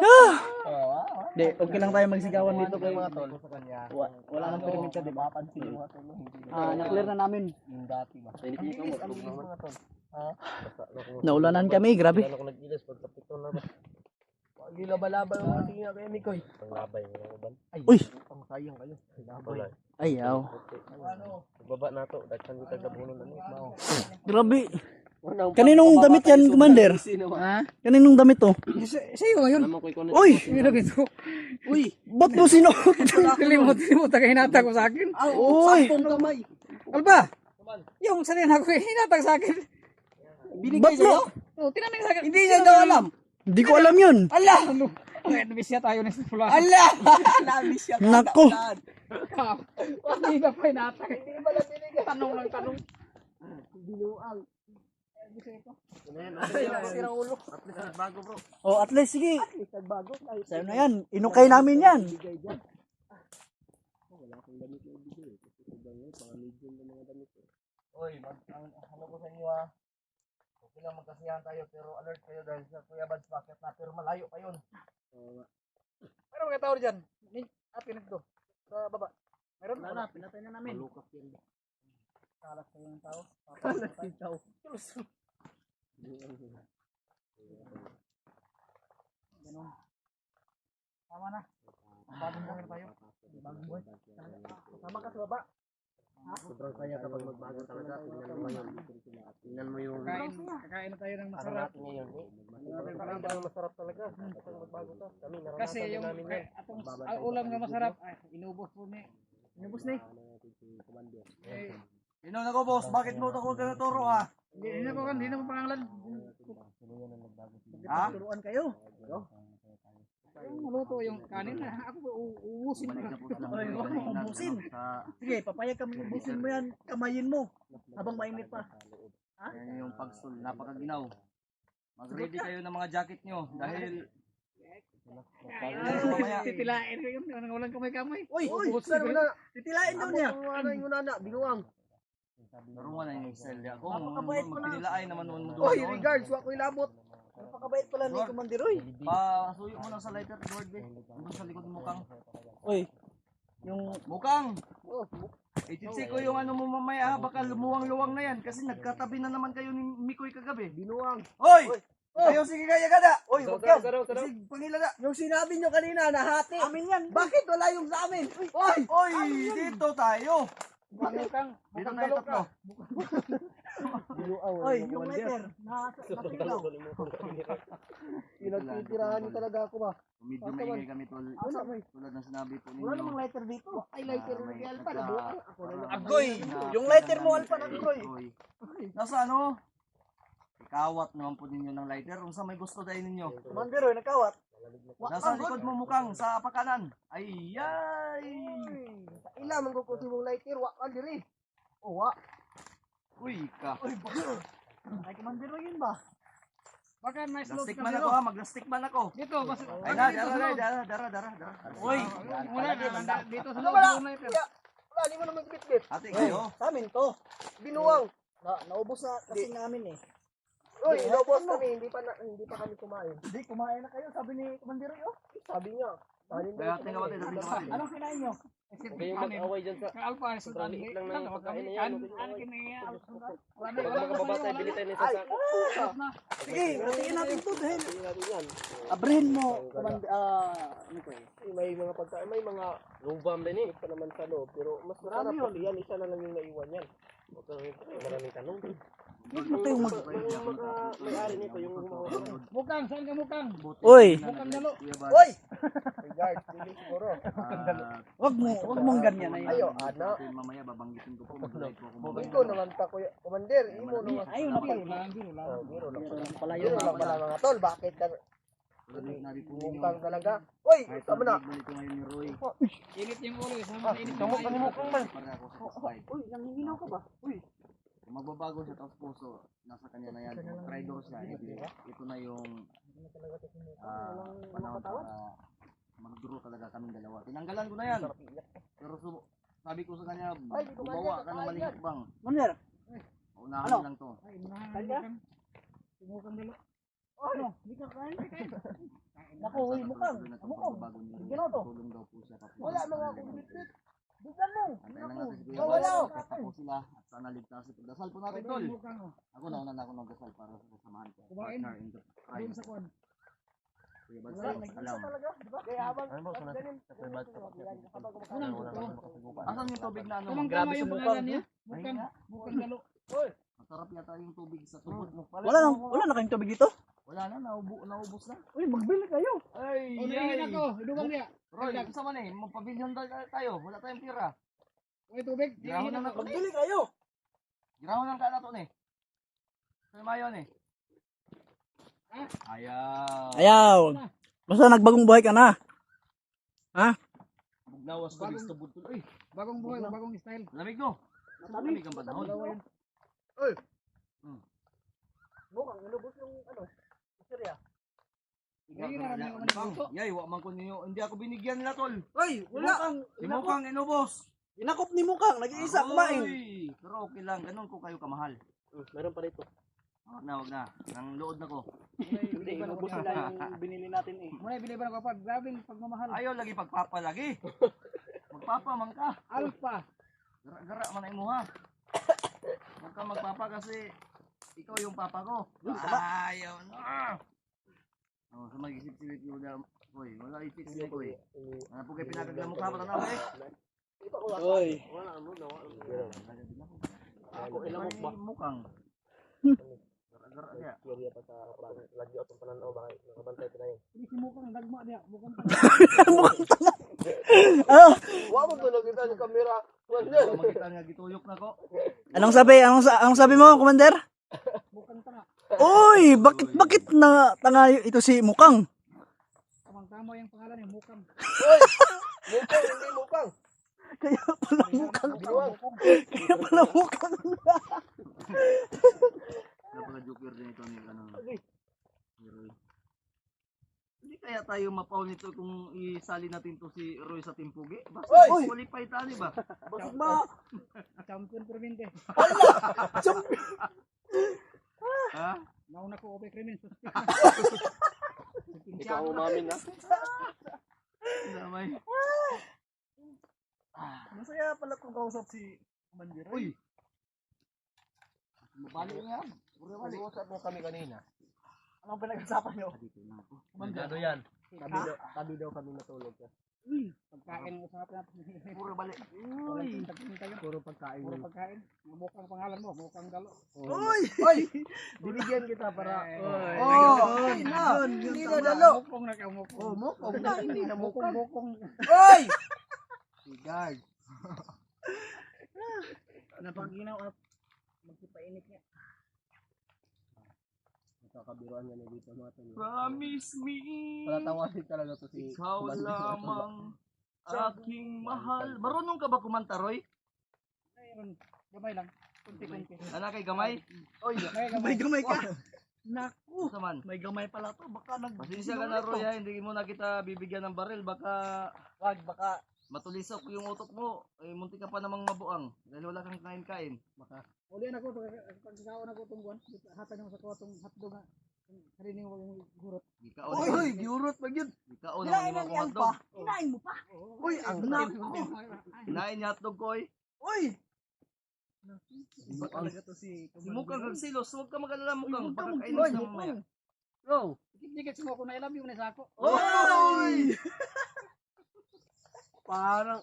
na. Hindi, okay lang tayo magsigawan dito kay mga tol. Sa kanya. Wala nang permit ka, di ba? Pansin mo. Na-clear na namin. Yung dati ba? Naulanan kami, grabe. Ano ko nag-ilas pagkapit ko na ba? Laba-laba yung ating nga kaya Mikoy. Panglabay mo na ba? Uy! Ang sayang kayo. Wala. Ayaw. Baba na to. Dagsan kita gabunon na mao. Grabe. Kaninong damit yan, Commander? Ha? Kaninong damit to? Sa'yo ngayon. Naman ko ikaw na. Uy! Sino ito? Uy! Ba't mo sinuot? Kalimot ka hinata ko sa akin. Uy! Alba! Yung sanina ko hinatag sa akin. Ba't mo? Oh, tinanong sa akin. Hindi niya daw alam. Hindi ko alam yun. Ala! Ano? Ay, nabisya tayo ng pula. Ala! Labis siya. Nako! Hindi na pa hinatag. Hindi ba lang binigay? Tanong lang tanong. Binuang. Sirang ulo. At least nagbago bro. Oh, at least, sige. Sa'yo na yan. Inukay namin yan. Oy, ano ko sa inyo ha. Okay lang magkasiyahan tayo pero alert kayo dahil sa Kuya Bads Bucket na pero malayo pa yun. Meron mga tao dyan. Atin ito. Sa baba. Meron? Wala na, pinatay na namin. Kalat kayo ng tao. Kalat yung tao. Ganun. Tama na. Bagong buhay na tayo. Bagong buhay. Tama ka sa baba. Sobrang saya kapag magbago talaga. Tingnan mo yun. Tingnan mo yung... Kakain na tayo ng Ano masarap. natin ngayon eh. Parang masarap talaga. Kapag magbago to. Kami naranasan Kasi din yung namin yan. atong ulam na masarap, ay, inubos po ni. Inubos na eh. Eh, Ino na ko boss, bakit mo ako tinuturo ha? hindi na po kan, hindi na po pangalan. Ha? Turuan kayo. Yung maluto yung kanin na, ako po uusin mo. Ay, huwag mo ubusin. Sige, papayag kami ubusin mo yan. Kamayin mo. Habang mainit pa. Yan yung pagsul, napakaginaw. Mag-ready kayo ng mga jacket nyo dahil Titilain yun, yung walang kamay-kamay. Uy! Ubusin mo. Titilain daw niya. Naruman na yung Excel. Kung Napakabait pala. magpinilaay naman naman mo doon. wa ko ilabot. Napakabait pala ni Commander Roy. Pasuyo mo lang sa lighter, Lord be. Doon sa likod mo kang. Uy! Yung... Mukang! Ititsi ko yung ano mo mamaya ha, baka lumuwang-luwang na yan kasi nagkatabi na naman kayo ni Mikoy kagabi. Binuwang. Hoy! Ayaw sige kaya gada! Uy, huwag yan. Sige, pangilala! Yung sinabi nyo kanina, nahati. Amin yan. Bakit wala yung sa amin? Uy! Hoy! Dito tayo! Mukang, Dito na yung tatlo. Uy, yung letter. Natilaw. Pinagtitirahan niyo talaga ako ba? Medyo maingay kami tol. Tulad ng sinabi po ninyo. Wala namang letter dito. Ay, letter mo kay Alpa. Agoy! Yung letter mo, Alpa, Agoy. Nasa ano? Ikawat naman po ninyo ng lighter. Kung sa may gusto dahil ninyo. Commander Roy, nakawat. Nasa likod mo mukang sa apakanan. Ay, ay! Ilaman ko kasi mong lighter, wak ka diri. O, wak. Uy, ka. Ay, Commander Roy yun ba? baka may slope Lastik ka man dito. ako ha, maglastik man ako. Dito, basta. Ay na, dara. Uy! Wala na, dito sa loob. Wala ito. Wala, di mo naman bitbit. Ate kayo. Sa amin to. Binuwang. Naubos na kasi namin eh. Uy, naubos kami, hindi pa kami kumain. Hindi, kumain na kayo, sabi ni Commander Roy, oh. Sabi niya. Kaya ate nga natin, sabi natin. Anong kinain nyo? Huwag kayong mag-away dyan sa... Kang Alpha, sundan. Liit lang ng pagkain na yan. Akin na yan. Wala Pag mga kababatay, bili tayo ng isa sa... Sige, batiin natin to dahil Bili natin yan. abrihin mo, Commander, ano ko eh. May mga pagkain, may mga rubam din eh. Pa naman sa loob. Pero mas masarap kasi yan. Isa na lang yung naiwan yan. Huwag ka maraming tanong. Huwag mo kayong mag... Yung may-ari nito, yung humawa. Mukang, saan ka mukang? Uy! Mukang dalo. Uy! Guard, hindi siguro. Wag mong ganyan na yun. Ayo, ano? Mamaya babanggitin ko po. Mag-live po ako. Ikaw naman pa, Kuya Commander. Imo naman. Ayun na pala. Biro lang. Biro lang. Pala Biro yun. lang pala mga tol. Bakit ka Mukang mukang talaga? Uy, tama na. Balik ko ngayon ni Roy. Init yung ulo. Sama init yung Kamot ka ni ulo. mukang man. Para ako sa slide. Uy, nanghihinaw ka ba? Uy. Magbabago siya tapos puso, nasa kanya na yan. Kung traitor siya, ito na yung panahon para mag-draw talaga kaming dalawa. Tinanggalan ko na yan. Pero sabi ko sa kanya, gumawa ka ng maling bang. Mander. Unahan lang to. Ano? Hindi ka kain. Naku, uy, mukhang. Gano'n to? Tulong daw po siya. Wala mga akong bitbit. Bigyan mo. Kaya na natin si Kuya Wala. Bats, kaya po sila at sana ligtas ito. Dasal po natin tol. Ako nauna na ako nagdasal para sa kasamahan ko. Partner in the crime. Kuya Bats, alam. Kaya habang Asan yung tubig na ano? Grabe yung pangalan niya. Ayun nga. Mukhang galo. Masarap yata yung tubig sa tubig mo. wala na kayong tubig dito? Wala na, naubos na. Uy, magbili kayo. Ay, Unahin ako. Idugang niya. Roy, kasama na eh. Magpabilihan tayo. Wala tayong pira. May tubig. Girahon na nato ni. Magbili kayo. Girahon lang ka nato ni. Sa mayo ni. Ayaw. Ayaw. Basta nagbagong buhay ka na. Bugnawas ko gusto budtol. Uy, Bagong buhay, bagong style. lamig no. Lamig ang panahon. Mukhang nilubos yung istorya. Yay, wa man ko niyo. Hindi ako binigyan nila tol. Uy, wala kang Si Mukang inubos. inakop ni Mukang. Nag-iisa kumain. Uy, pero okay lang. Ganun ko kayo kamahal. Meron pa dito. Wag na. Nang lood na ko. Hindi, inubos nila yung binili natin eh. Muna ibili ba ng kapag? Grabing pagmamahal. Ayaw lagi pagpapalagi. Magpapa man ka. Alpha. Gara man ay mo ha. Huwag ka magpapa kasi ikaw yung papa ko. Ayaw na. Oh, sa mag-isip-isip yung na. Hoy, wala isip-isip ko eh. Ano po kayo pinagagla mo ka pa tanaw eh? Uy. Ako ilang ba? Mukang. Gara-gara niya. Hindi si Mukhang dagma niya. Mukhang Baka makita nga gituyok na ko. Anong sabi mo, Commander? mukhang tanga. Uy, bakit na tanga ito si Mukang? Tamang-tama yung pangalan niya. Mukhang. Kaya pala Mukang. Kaya pala Mukang. Napaka-joker din ito ni ano. Roy. Hindi kaya tayo mapaw nito kung isali natin to si Roy sa Timpugi? Basta qualify tani ba? Basig ba? Champion Province. Ha? Nauna ko Ope Crimin. Ikaw umamin na. Damay. Masaya pala kung kausap si Commander. Uy. Mabali nga. Nag-uusap mo kami kanina. Anong pinag-usapan nyo? Dito na ako. Ano yan? Tabi daw kami natulog. Pagkain ang usapan natin. Puro bali. Uy. Tayo. Puro pagkain. Puro pagkain. Mukhang pangalan mo. Mukhang galo. Binigyan kita para... Hindi na dalo. Mukong na kayo. Mukong. Mukong na, hindi na mukong. Mukong. Uy! Si guard. Napaginaw at magsipainit niya. Nakakabiruan niya na dito mga tol. Promise me. Palatawasig talaga to si... Ikaw lamang aking mahal. Marunong ka ba kumanta, Roy? Ayun. Gamay lang. Kunti-kunti. Anak kay gamay? May gamay ka. Naku. Saman. May gamay pala to. Baka Pasensya ka na, Roy, ha? Hindi mo na kita bibigyan ng baril. Baka baka matulisok yung utok mo. Eh, munti ka pa namang mabuang. Dahil wala kang kain-kain. Baka. Uli na ko. Pagkakaon ako itong buwan. Hatan mo sa kawatong hotdog nga. Karinig mo yung gurot. Gikaon. giurot pa yun. Gikaon naman ni mga hotdog. Kinain mo pa. Uy, ang Naku. Kinain niya hotdog ko, eh. Uy. Iba talaga to si Si Mukang Gagsilos. Huwag ka mag-alala, Mukang. Baka Mukang, kainin ka mamaya. Go. Dikit-dikit mo ako na I love you na sa ako. Uy. Parang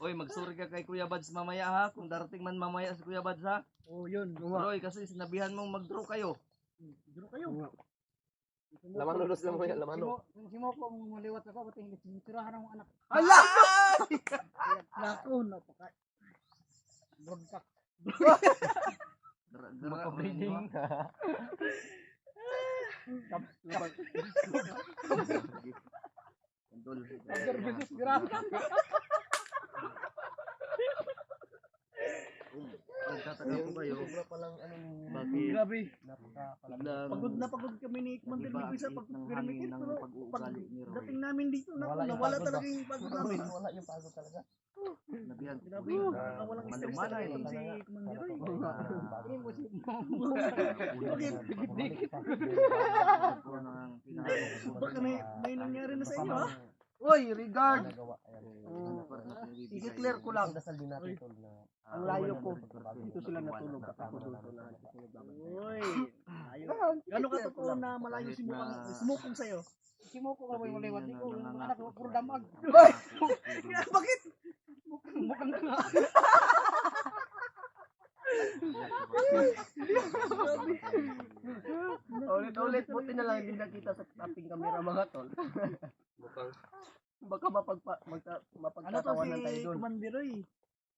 Oy, magsuri ka kay Kuya Bads mamaya, ha? Kung darating man mamaya si Kuya Bads, ha? yun. Roy, kasi sinabihan mong mag-draw kayo. Duro kayo. Lamang nulos lang mo yan, lamang no. Kung si Moko mong maliwat ako, pati hindi tirahan ng anak. Hala! Naku, napaka. Broadcast. Makabreeding. After business, grabe. nagtataka po kayo. Bakit? Grabe. Biglang Pagod na pagod kami ni Commander Iba ang Miguel sa tiit ng pag-pyramid hangin ng pero pag-uugali ni Roy. dating namin dito nawala talaga yung pagod namin. Wala yung pagod talaga. Nabihan ko Grabe, po walang stress malumanay. talaga si Commander Roy. Bakit? Baka may nangyari na sa inyo ha? Uy, regard! I-clear ko lang. Dasal din natin tol na Ang layo ko. dito sila natulog at ako dito na Uy, gano'n ka totoo na malayo si Mukong sa'yo? Si mo ko ka may maliwat ko. Yung mga anak ko puro damag. Bakit? Mukhang nga. Ulit-ulit, buti na lang hindi nakita sa ating kamera mga tol. Baka Ano to mapagtatawanan tayo si doon. Commander Roy?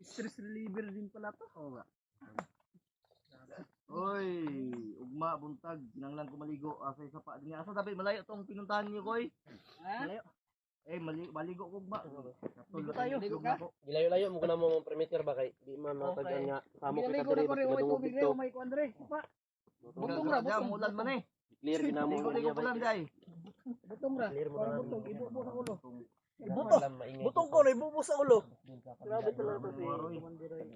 Stress reliever din pala to. Oo nga. Uy, ugma, buntag, kinanglan ko maligo. Asa isa pa. Asa dapat malayo tong pinuntahan niyo, Koy? Malayo. Maligo ko ugma. Ligo tayo. Ligo ka? Ilayo-layo mo kuna mo perimeter ba kay di man matagan nga kamo kita Ligo na diri ko rin. May tubig rin. May kuandre. Pa. Butong ra, mulan man eh. clear ginamo Ligo-ligo ko lang, day. Butong ra. clear mo na Butong. Ibubo sa ulo. Butong ko na ibubo sa ulo. Grabe talaga si Roy. Commander Roy.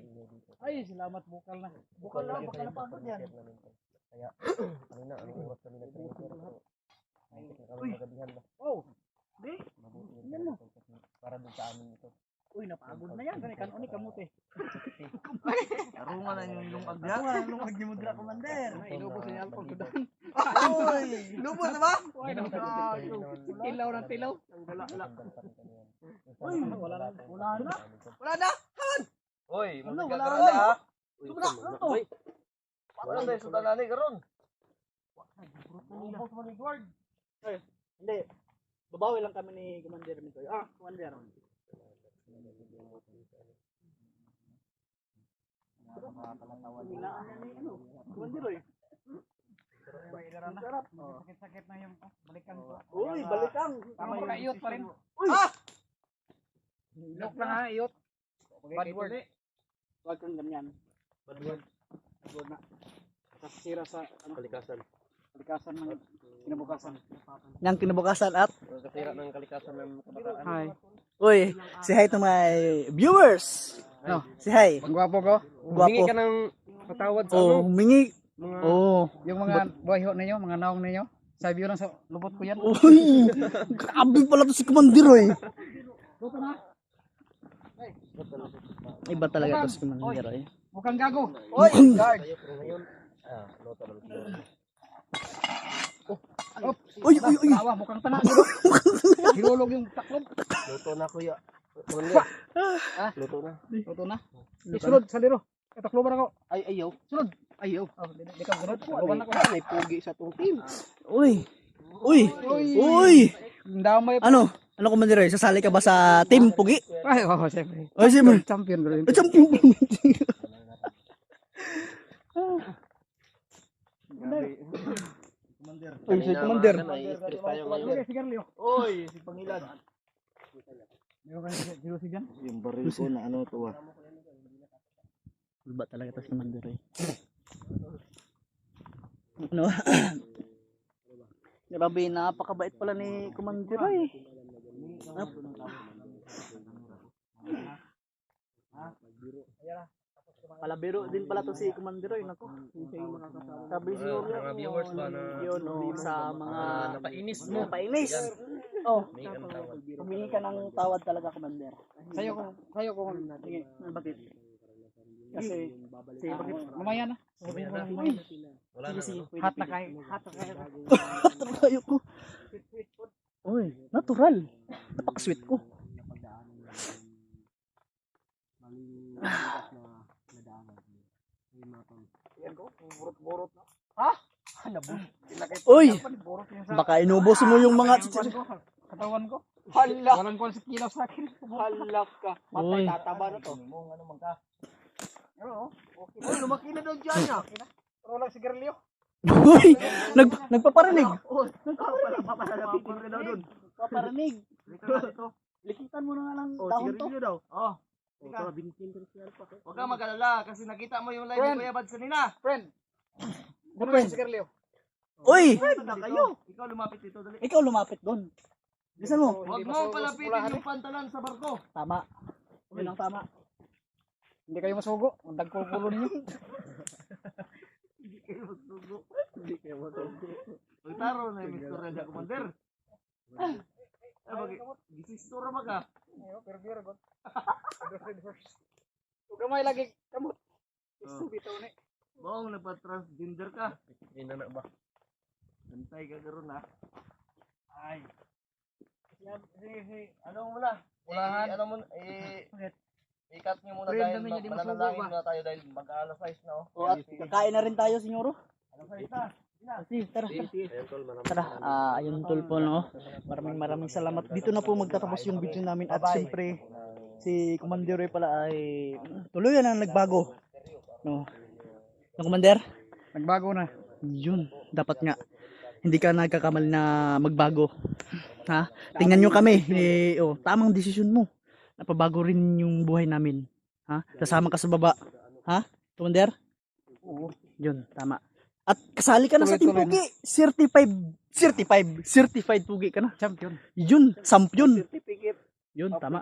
Ay, salamat bukal na. Bukal lang, baka napagod yan. kaya ano na ang oras kami nag-perimeter Uy. Oh, di? yan mo para dun sa amin ito. Uy, napagod na yan. Kan oni kamote. Tarungan na yung agya. Anong magdimudra, Commander? Inubo sa alpag sudan. Uy, lubos na ba? Tilaw ng tilaw. Uy, wala na. Wala na. Hoy, Ano, magkakaroon wala na na. ha. Wala, ano to? Wala na yung sudanani karon. Ubos mo ni Guard. Hindi. Babawi lang kami ni Commander Mintoy. Commander. Nilaan na ni Commander Roy. Sarap. Sakit-sakit na yung balikan ko. Uy, balikang. Tama yung iyot pa rin. Uy! Look lang ha, iyot. Bad word. Huwag kang ganyan. Bad word na. Kasira sa Kalikasan. kalikasan ng kinabukasan. Yang kinabukasan at Kasira ng kalikasan ng kabataan. Hi. uy, say hi to my viewers. No. Say hi. Ang gwapo ko. Hingi Gwapo. ka ng patawad sa Oh, humingi. mga Oh. Yung mga buhay ninyo, mga naong ninyo. Sabi yun lang sa lubot ko yan. Uy, grabe pala to si Commander Roy. Iba talaga to si Commander Roy. Mukhang gago. Uy, guard. loto ng Uy, uy, uy. Tawa, mukhang tanga. Hirulog yung taklob. Luto na kuya. Luto na. Luto na. Isunod sa liro. Takloban ako. Ay ayaw. Sunod. Ayaw. Di ka gunod. Takloban ako. May pugi sa tong team. Uy. Uy. Uy. Damay. Ano? Ano Commander Roy? Sasali ka ba sa team Pugi? Ay, oo, siyempre. Ay, siyempre. Champion ko rin. Champion. Uy, si Commander. Stress tayo ngayon. Sige, sige, Leo. Oy, si Pangilan. Meron ka si dyan? Yung baril ko na ano to ah. Iba talaga to si Commander Roy. Ano? Grabe, napakabait pala ni Commander Roy. Palabiro din pala to si Commander Roy, nako. Sabi siguro Mga viewers ba na yun sa mga napainis mo. napainis. Oh, May ang tawad. humingi ka ng tawad talaga, Commander. Sayo ko. Sige. Bakit? Kasi Mamaya na. Wala na. sige, Hat na kayo. Hat na kayo. tayo ko. Uy, natural. Napaka-sweet ko. Yan ko. Burot-burot na. Uy, Burot yung sa baka inubos mo yung mga katawan ko. Hala. Walang kung sa kilo sa akin. Halak ka. Patay, tataba na to. Oo. Uy, lumaki na daw dyan ah. Pero walang sigarilyo. Uy, nagpaparinig. Papalapipin ka daw dun. Paparinig. Ito. Likitan mo na nga lang Oh, dahon to. sigarilyo daw. Oh. O, tara, binigyan ko si Alpa. Huwag kang mag-alala kasi nakita mo yung live Friend. ni Kuya Bads kanina. Friend. Ano yun si Carlio? Uy! Ito kayo. Ikaw lumapit dito, dali. Ikaw lumapit doon. Bilisan mo. Huwag mo palapitin yung pantalan sa barko. Tama. Yun ang tama. Hindi kayo masugo. Ang dagkukulo ninyo. Hindi kayo magsugo. Hindi kayo matugo. Pagtaro na yung Mr. Raja Commander. Gisistura maga. Ayo, pero biro god. Ug gamay lagi kamot. Isu bitaw ni. Bong, nagpa-transgender ka. Hindi na ba? Bantay ka karon ha. Ay. Ano muna? Ulahan. Ano muna? I-cut nyo muna Friend, dahil namin hindi mananalangin masugo muna tayo dahil mag-alas 6 na oh. O at kakain na rin tayo, sinyoro. Alas 6 na. Sige, tara. Ayun, tol, maraming Tara, ayun tol po, no? Maraming salamat. Dito na po magtatapos yung video namin at siyempre si Commander Roy pala ay tuluyan na nagbago. No. No, Commander? Nagbago na. Yun, dapat nga hindi ka nagkakamali na magbago. Ha? Tingnan nyo kami, tamang desisyon mo. Napabago rin yung buhay namin. Ha? Kasama ka sa baba. Ha? Commander? Oo. Yun, tama. At kasali ka na sa Team Tuloy-tuloy Pugi. Certified Pugi ka na. Champion. Yun, champion. Yun, tama.